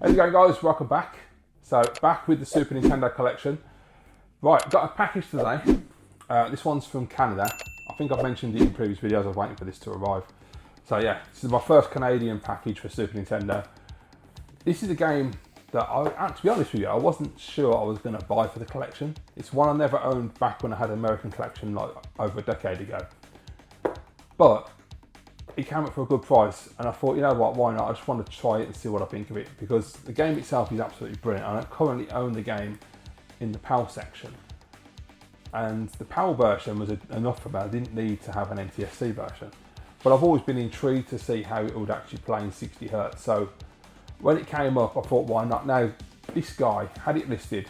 How's it going, guys? Welcome back. So back with the Super Nintendo collection. Right, got a package today. This one's from Canada. I think I've mentioned it in previous videos. I was waiting for this to arrive. So yeah, this is my first Canadian package for Super Nintendo. This is a game that to be honest with you, I wasn't sure I was going to buy for the collection. It's one I never owned back when I had an American collection like over a decade ago. But it came up for a good price, and I thought, you know what, why not? I just want to try it and see what I think of it, because the game itself is absolutely brilliant. And I currently own the game in the PAL section, and the PAL version was enough for me. I didn't need to have an NTSC version, but I've always been intrigued to see how it would actually play in 60 Hz. So when it came up, I thought, why not? Now, this guy had it listed.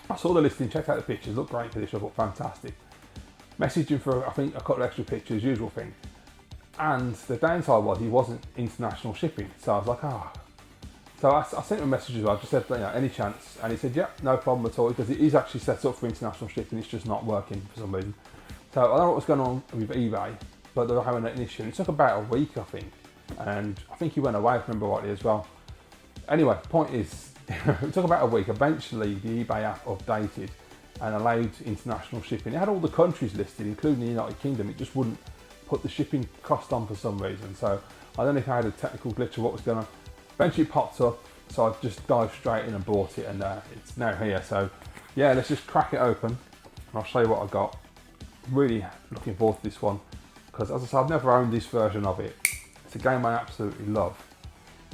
I saw the listing, checked out the pictures, looked great condition, I thought fantastic. Messaged him for, I think, a couple of extra pictures, usual thing. And the downside was he wasn't international shipping. So I was like, ah. Oh. So I sent him a message as well, I just said, you know, any chance? And he said, yeah, no problem at all, because it is actually set up for international shipping, it's just not working for some reason. So I don't know what was going on with eBay, but they were having an issue. It took about a week, I think. And I think he went away, if I remember rightly, as well. Anyway, the point is, it took about a week. Eventually, the eBay app updated and allowed international shipping. It had all the countries listed, including the United Kingdom. It just wouldn't put the shipping cost on for some reason. So I don't know if I had a technical glitch or what was going on. Eventually it popped up, so I just dived straight in and bought it, and it's now here. So yeah, let's just crack it open and I'll show you what I got. Really looking forward to this one, because as I said, I've never owned this version of it. It's a game I absolutely love,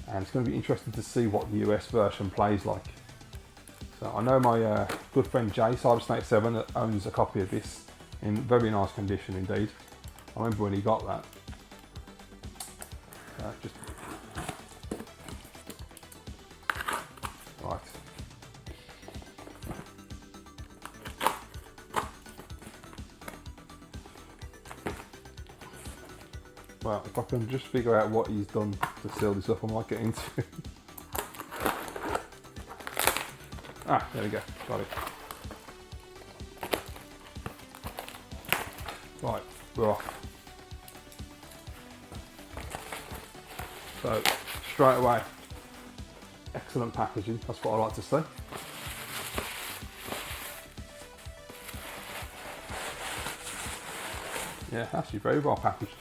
and it's going to be interesting to see what the US version plays like. So I know my good friend Jay, Cybersnake7, that owns a copy of this in very nice condition indeed. I remember when he got that. Just right. Well, if I can just figure out what he's done to seal this up, I might get into it. Ah, there we go, got it. Right, we're off. So, straight away, excellent packaging, that's what I like to see. Yeah, actually very well packaged.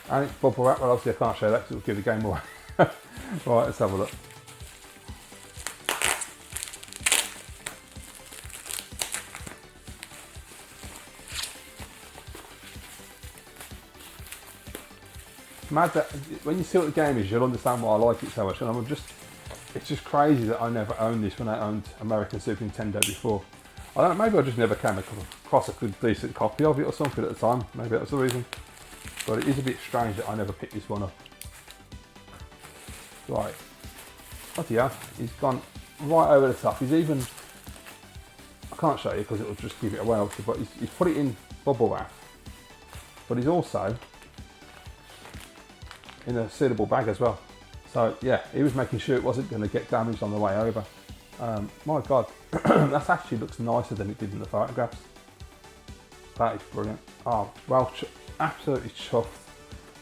And it's bubble wrap, well obviously I can't show that because it will give the game away. Right, let's have a look. Mad that when you see what the game is, you'll understand why I like it so much. And it's just crazy that I never owned this when I owned American Super Nintendo before. I don't know, maybe I just never came across a good decent copy of it or something at the time. Maybe that's the reason. But it is a bit strange that I never picked this one up. Right. Oh yeah, he's gone right over the top. He's even, I can't show you because it will just give it away obviously, but he's put it in bubble wrap. But he's also in a sealable bag as well. So yeah, he was making sure it wasn't going to get damaged on the way over. My God, that actually looks nicer than it did in the photographs. That is brilliant. Oh, well, absolutely chuffed.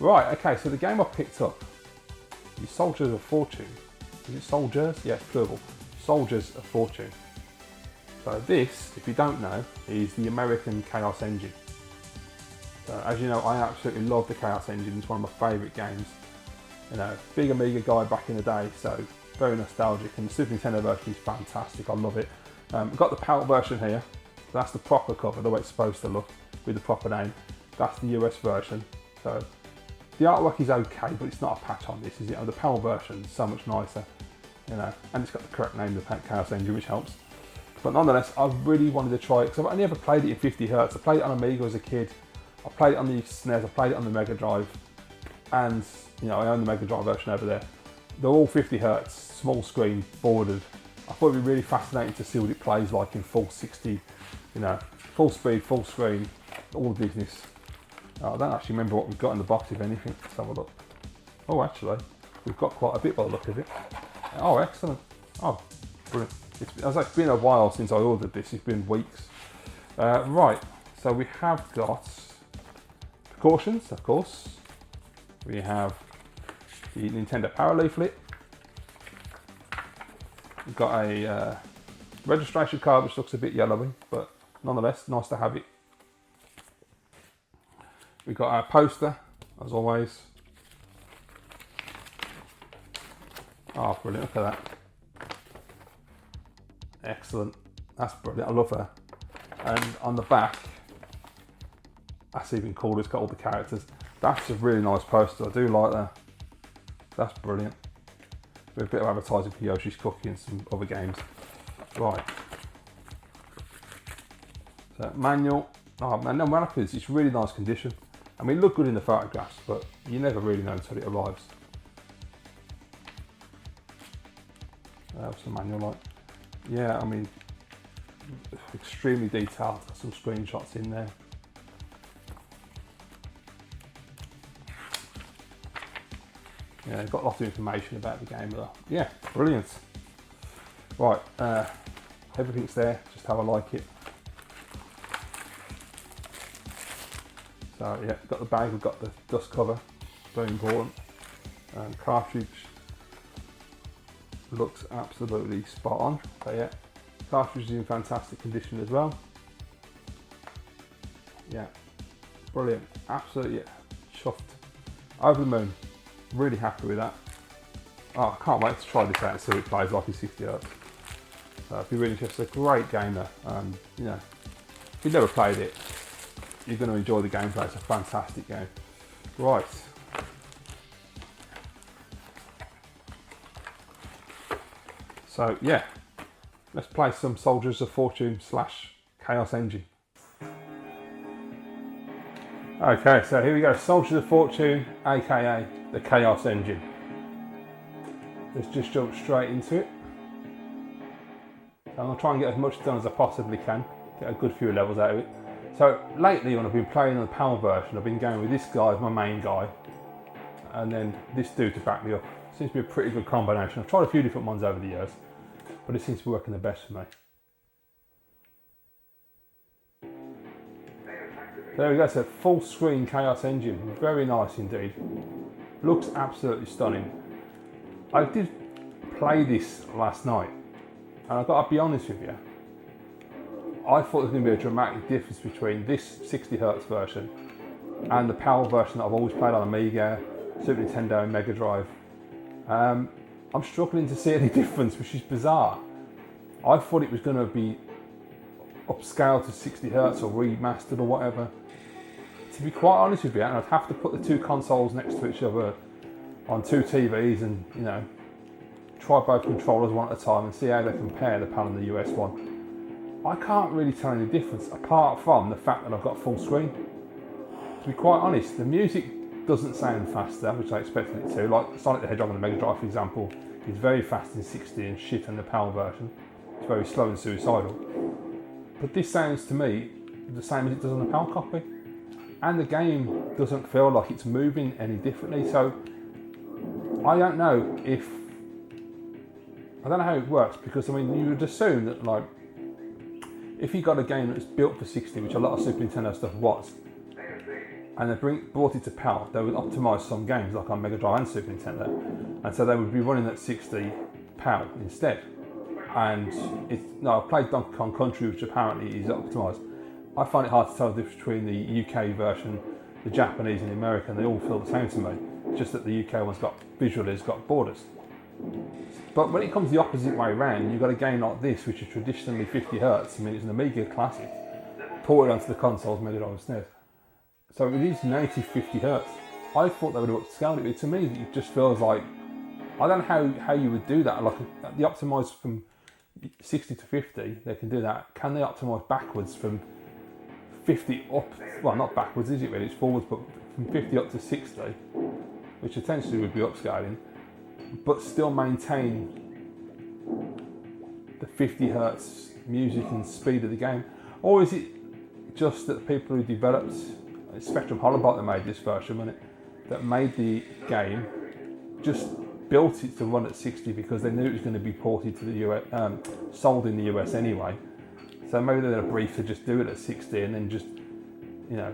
Right, okay, so the game I picked up is Soldiers of Fortune. Is it Soldiers? Yeah, plural. Soldiers of Fortune. So this, if you don't know, is the American Chaos Engine. So as you know, I absolutely love the Chaos Engine. It's one of my favourite games. You know, big Amiga guy back in the day, so very nostalgic. And the Super Nintendo version is fantastic. I love it. I've got the PAL version here. So that's the proper cover, the way it's supposed to look with the proper name. That's the US version. So the artwork is okay, but it's not a patch on this, is it? The PAL version is so much nicer, you know, and it's got the correct name, the Chaos Engine, which helps. But nonetheless, I really wanted to try it because I've only ever played it in 50 Hz. I played it on Amiga as a kid. I played it on the SNES, I played it on the Mega Drive, and you know, I own the Mega Drive version over there. They're all 50 Hz, small screen, bordered. I thought it'd be really fascinating to see what it plays like in full 60, you know, full speed, full screen, all the business. I don't actually remember what we've got in the box, if anything. Let's have a look. Oh, actually, we've got quite a bit by the look of it. Oh, excellent. Oh, brilliant. It's been a while since I ordered this. It's been weeks. Right, so we have got precautions, of course. We have the Nintendo Power leaflet. We've got a registration card which looks a bit yellowy, but nonetheless nice to have it. We've got our poster, as always. Oh, brilliant, look at that. Excellent, that's brilliant, I love her. And on the back, that's even cooler, it's got all the characters. That's a really nice poster, I do like that. That's brilliant. With a bit of advertising for Yoshi's Cookie and some other games. Right. So, manual. Oh man, no matter, it's really nice condition. I mean, it looked good in the photographs, but you never really know until it arrives. What's the manual like? Yeah, I mean, extremely detailed. Got some screenshots in there. Yeah, they've got lots of information about the game though. Yeah, brilliant. Right, everything's there, just how I like it. So yeah, got the bag, we've got the dust cover, very important. Cartridge looks absolutely spot on. So yeah, cartridge is in fantastic condition as well. Yeah, brilliant, absolutely chuffed. Over the moon. Really happy with that. Oh, I can't wait to try this out and see what it plays like in 60 Hz. So if you're really interested, it's a great gamer. You know, if you've never played it, you're going to enjoy the gameplay. It's a fantastic game. Right. So yeah, let's play some Soldiers of Fortune / Chaos Engine. Okay, so here we go, Soldiers of Fortune, aka the Chaos Engine. Let's just jump straight into it. I'm going to try and get as much done as I possibly can, get a good few levels out of it. So lately when I've been playing on the PAL version, I've been going with this guy as my main guy, and then this dude to back me up. Seems to be a pretty good combination. I've tried a few different ones over the years, but it seems to be working the best for me. There we go, so full screen Chaos Engine, very nice indeed. Looks absolutely stunning. I did play this last night, and I've got to be honest with you, I thought there was going to be a dramatic difference between this 60 Hz version and the PAL version that I've always played on Amiga, Super Nintendo and Mega Drive. I'm struggling to see any difference, which is bizarre. I thought it was going to be upscaled to 60 Hz or remastered or whatever. To be quite honest with you, and I'd have to put the two consoles next to each other on two TVs and, you know, try both controllers one at a time and see how they compare, the PAL and the US one. I can't really tell any difference apart from the fact that I've got full screen. To be quite honest, the music doesn't sound faster, which I expected it to. Like Sonic the Hedgehog on the Mega Drive, for example, is very fast in 60 and shit in the PAL version. It's very slow and suicidal. But this sounds to me the same as it does on the PAL copy. And the game doesn't feel like it's moving any differently. So I don't know how it works, because I mean, you would assume that, like, if you got a game that's built for 60, which a lot of Super Nintendo stuff was, and they brought it to PAL, they would optimise some games like on Mega Drive and Super Nintendo, and so they would be running at 60 PAL instead. And I played Donkey Kong Country, which apparently is optimised. I find it hard to tell the difference between the UK version, the Japanese and the American. They all feel the same to me, just that the UK one's got visually, it's got borders. But when it comes the opposite way around, you've got a game like this, which is traditionally 50 Hz. I mean, it's an Amiga classic, ported onto the consoles, Mega Drive and SNES. So it is native 50 Hz. I thought they would have upscaled it, but to me, it just feels like, I don't know how you would do that. Like, the optimise from 60 to 50, they can do that. Can they optimise backwards from 50 up? Well, not backwards, is it really? It's forwards, but from 50 up to 60, which essentially would be upscaling, but still maintain the 50 Hz music and speed of the game? Or is it just that the people who developed Spectrum Holobot that made this version, wasn't it, that made the game, just built it to run at 60 because they knew it was going to be ported to the US, sold in the US anyway. So maybe they had a brief to just do it at 60 and then just, you know,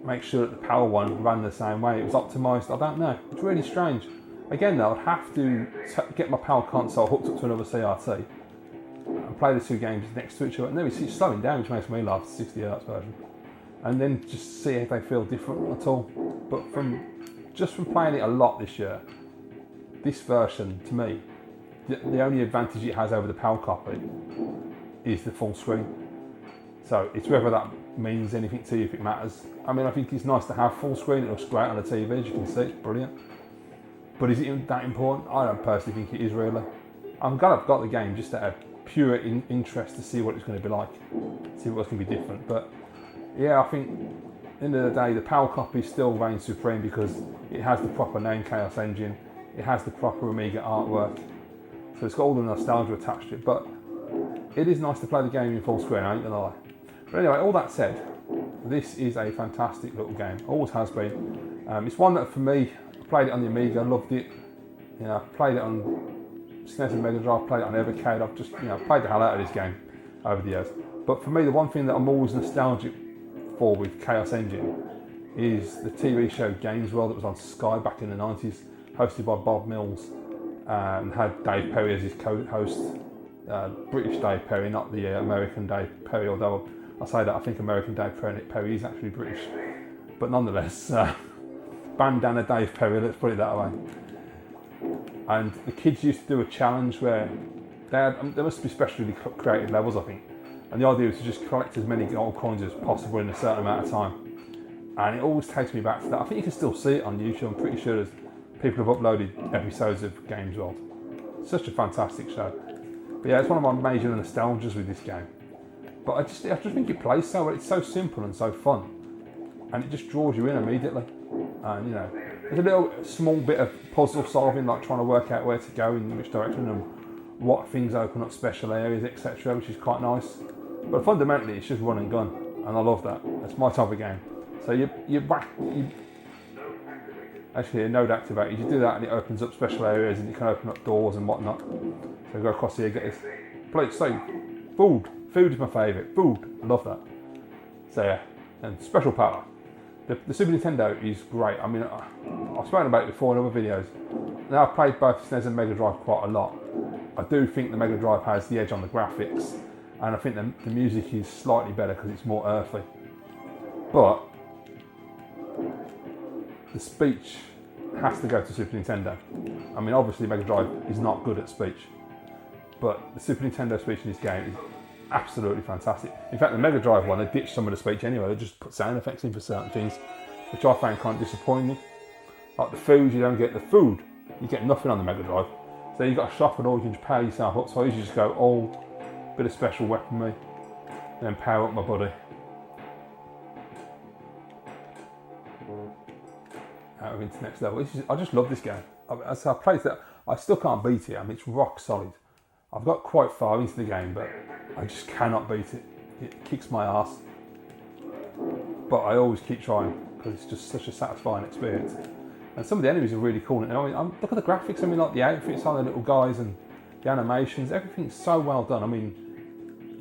make sure that the PAL one ran the same way. It was optimised. I don't know. It's really strange. Again, though, I'd have to get my PAL console hooked up to another CRT and play the two games next to each other. And then it's slowing down, which makes me laugh. The 60Hz version, and then just see if they feel different at all. But just from playing it a lot this year, this version to me, the only advantage it has over the PAL copy is the full screen. So it's whether that means anything to you, if it matters. I mean, I think it's nice to have full screen. It looks great on the TV, as you can see, it's brilliant. But is it that important? I don't personally think it is really. I'm glad I've got the game just out of pure interest to see what it's going to be like, see what's going to be different. But yeah, I think at the end of the day, the PAL copy still reigns supreme because it has the proper name Chaos Engine, it has the proper Amiga artwork, so it's got all the nostalgia attached to it. But it is nice to play the game in full screen, I ain't gonna lie. But anyway, all that said, this is a fantastic little game, always has been. It's one that for me, I played it on the Amiga, loved it. You know, I played it on SNES and Mega Drive, played it on Evercade. I've just, played the hell out of this game over the years. But for me, the one thing that I'm always nostalgic for with Chaos Engine is the TV show Games World that was on Sky back in the 90s, hosted by Bob Mills, and had Dave Perry as his co-host. British Dave Perry, not the American Dave Perry, although I say that I think American Dave Perry is actually British. But nonetheless, bandana Dave Perry, let's put it that way. And the kids used to do a challenge where there must be specially created levels, I think. And the idea was to just collect as many gold coins as possible in a certain amount of time. And it always takes me back to that. I think you can still see it on YouTube. I'm pretty sure people have uploaded episodes of Games World. It's such a fantastic show. But yeah, it's one of my major nostalgias with this game. But I just think it plays so well. It's so simple and so fun. And it just draws you in immediately. And there's a little small bit of puzzle solving, like trying to work out where to go in which direction and what things open up special areas, etc., which is quite nice. But fundamentally, it's just run and gun, and I love that. That's my type of game. So actually a node activated. You do that, and it opens up special areas, and you can open up doors and whatnot. So go across here, get this plate. So food is my favourite. Food, I love that. So yeah, and special power. The Super Nintendo is great. I mean, I've spoken about it before in other videos. Now I've played both SNES and Mega Drive quite a lot. I do think the Mega Drive has the edge on the graphics, and I think the music is slightly better because it's more earthy. But the speech has to go to Super Nintendo. I mean, obviously Mega Drive is not good at speech, but the Super Nintendo speech in this game is absolutely fantastic. In fact, the Mega Drive one, they ditched some of the speech anyway. They just put sound effects in for certain things, which I found kind of disappointing. Like the food, you don't get the food. You get nothing on the Mega Drive. So you've got a shop and all, you can just power yourself up. So I usually just go, bit of special weaponry, and then power up my body. Out of into the next level. I just love this game. As I played that, I still can't beat it. I mean, it's rock solid. I've got quite far into the game, but I just cannot beat it. It kicks my ass. But I always keep trying because it's just such a satisfying experience. And some of the enemies are really cool. And I mean, look at the graphics. I mean, like the outfits on the little guys and the animations. Everything's so well done. I mean,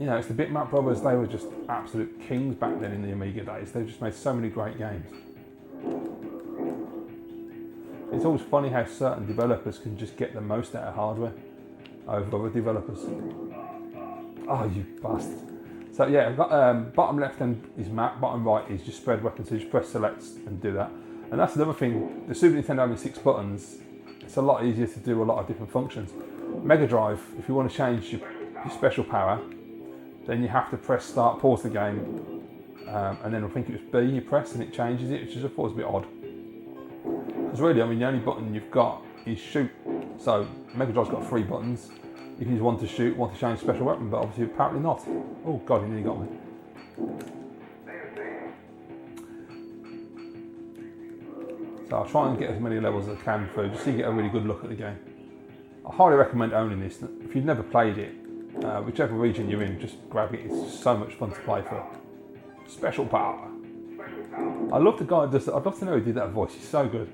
it's the Bitmap Brothers. They were just absolute kings back then in the Amiga days. They just made so many great games. It's always funny how certain developers can just get the most out of hardware over other developers. Oh, you bastard. So yeah, I've got, bottom left hand is map, bottom right is just spread weapons, so you just press select and do that. And that's another thing, the Super Nintendo having 6 buttons, it's a lot easier to do a lot of different functions. Mega Drive, if you want to change your special power, then you have to press start, pause the game, and then I think it was B you press and it changes it, which I thought was a bit odd. Because really, I mean, the only button you've got is shoot. So Mega Drive's got 3 buttons. You can use one to shoot, one to change special weapon, but obviously apparently not. Oh God, he nearly got me. So I'll try and get as many levels as I can through, just so you get a really good look at the game. I highly recommend owning this. If you've never played it, whichever region you're in, just grab it. It's just so much fun to play for. Special power. I love the guy who does that. I'd love to know who did that voice. He's so good.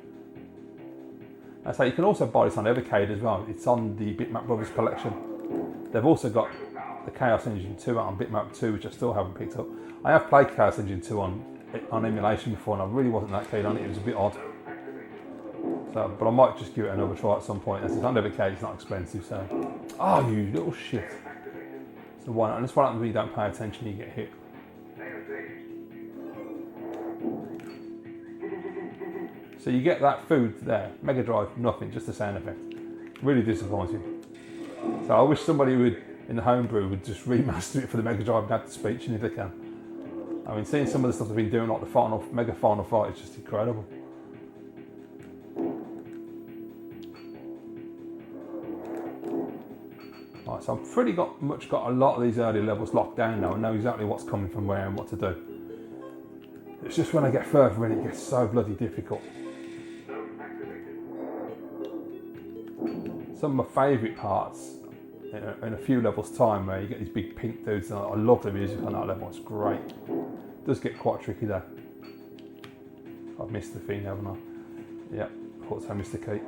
And so you can also buy this on Evercade as well. It's on the Bitmap Brothers collection. They've also got the Chaos Engine 2 out on Bitmap 2, which I still haven't picked up. I have played Chaos Engine 2 on on emulation before, and I really wasn't that keen on it. It was a bit odd. So, but I might just give it another try at some point. As it's under the cage, it's not expensive. So, oh, you little shit! So why not? And this one happens when you don't pay attention, you get hit. So you get that food there. Mega Drive, nothing, just the sound effect. Really disappointing. So I wish somebody would, in the homebrew, would just remaster it for the Mega Drive and add the speech in if they can. I mean, seeing some of the stuff they've been doing, like the Mega Final Fight, is just incredible. Right, so I've pretty much got a lot of these early levels locked down now. I know exactly what's coming from where and what to do. It's just when I get further in, it gets so bloody difficult. Some of my favourite parts in a few levels time where you get these big pink dudes, and I love the music on that level, it's great. It does get quite tricky though. I've missed the thing, haven't I? Yep, of course I missed the key.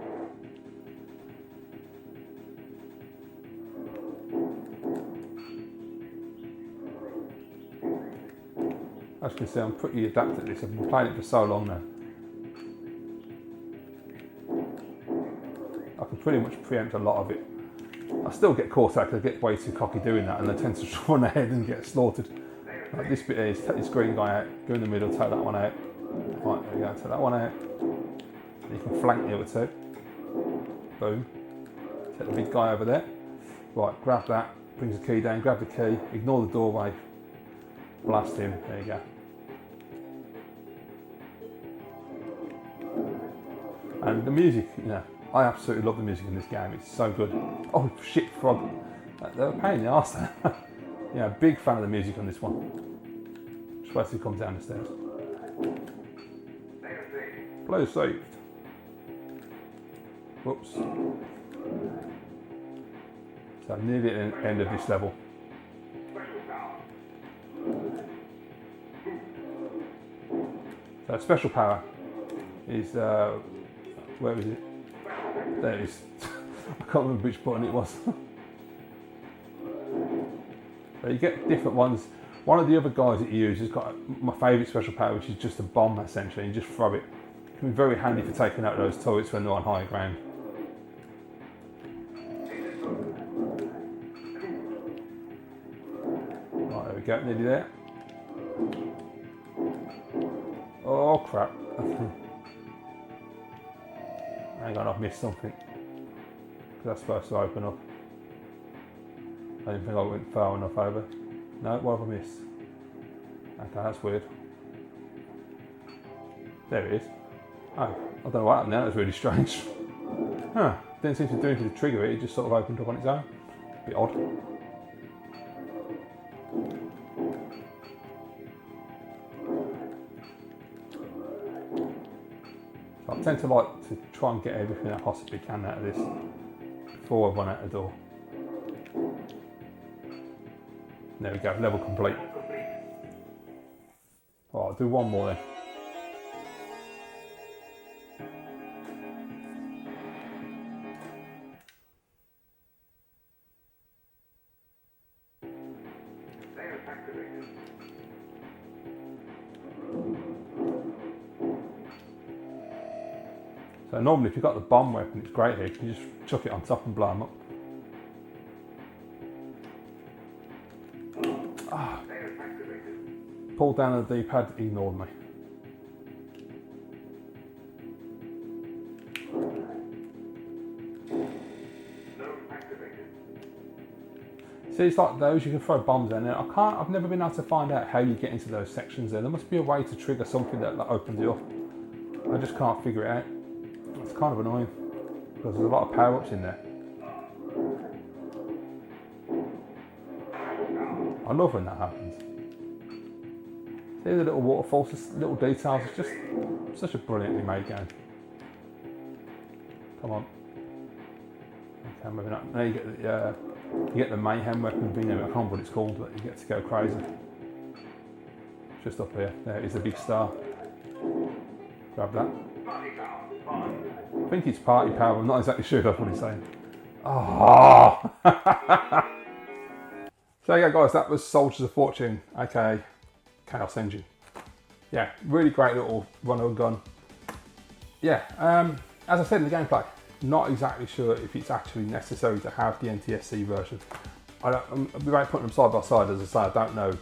As you can see, I'm pretty adept at this. I've been playing it for so long now. I can pretty much preempt a lot of it. I still get caught out because I get way too cocky doing that, and I tend to run ahead and get slaughtered. Like this bit here is take this green guy out, go in the middle, take that one out. Right, there we go, take that one out. And you can flank the other two. Boom. Take the big guy over there. Right, grab that, brings the key down, grab the key, ignore the doorway, blast him, there you go. And the music, you know, I absolutely love the music in this game. It's so good. Oh shit, frog! They're a pain in the arse. Yeah, big fan of the music on this one. Just wait till he comes down the stairs. Play saved. Whoops. So nearly at the end of this level. So special power is where is it? There it is. I can't remember which button it was. So you get different ones. One of the other guys that you use has got my favourite special power, which is just a bomb essentially. You just throw it. It can be very handy for taking out those turrets when they're on higher ground. Right, there we go, nearly there. Oh crap. Hang on, I've missed something. Because that's supposed to open up. I didn't think I went far enough over. No, what have I missed? Okay, that's weird. There it is. Oh, I don't know what happened there, that was really strange. Huh, didn't seem to do anything to trigger it, it just sort of opened up on its own. A bit odd. I tend to like to try and get everything I possibly can out of this before I run out the door. There we go, level complete. Oh, I'll do one more then. So normally if you've got the bomb weapon, it's great here, you can just chuck it on top and blow them up. Ah. Pulled down the D-pad, ignored me. See, it's like those, you can throw bombs in there. I've never been able to find out how you get into those sections there. There must be a way to trigger something that opens it up. I just can't figure it out. It's kind of annoying because there's a lot of power-ups in there. I love when that happens. See the little waterfalls, just little details. It's just such a brilliantly made game. Come on. Okay, maybe not. Now you get the mayhem weapon thing. I can't remember what it's called, but you get to go crazy. It's just up here. There is the big star. Grab that. I think it's party power. I'm not exactly sure that's what he's saying. Oh. So yeah, guys, that was Soldiers of Fortune, aka Chaos Engine. yeah, really great little run and gun. Yeah, as I said in the gameplay, not exactly sure if it's actually necessary to have the NTSC version. Without putting them side by side, as I say, I don't know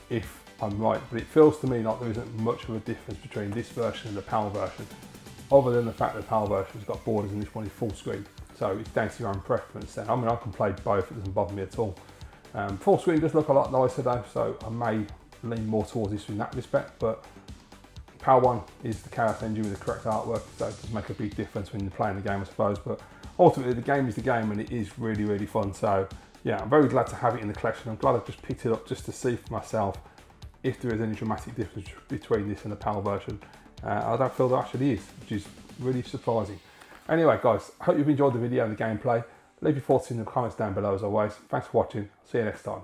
if I'm right, but it feels to me like there isn't much of a difference between this version and the PAL version, other than the fact that the PAL version's got borders and this one is full screen. So it's down to your own preference then. I mean, I can play both, it doesn't bother me at all. Full screen does look a lot nicer though, so I may lean more towards this in that respect, but PAL 1 is the Chaos engine with the correct artwork, so it does make a big difference when you're playing the game, I suppose, but ultimately the game is the game and it is really, really fun. So yeah, I'm very glad to have it in the collection. I'm glad I just picked it up just to see for myself if there is any dramatic difference between this and the PAL version. I don't feel there actually is, which is really surprising. Anyway guys, I hope you've enjoyed the video and the gameplay. Leave your thoughts in the comments down below as always. Thanks for watching, see you next time.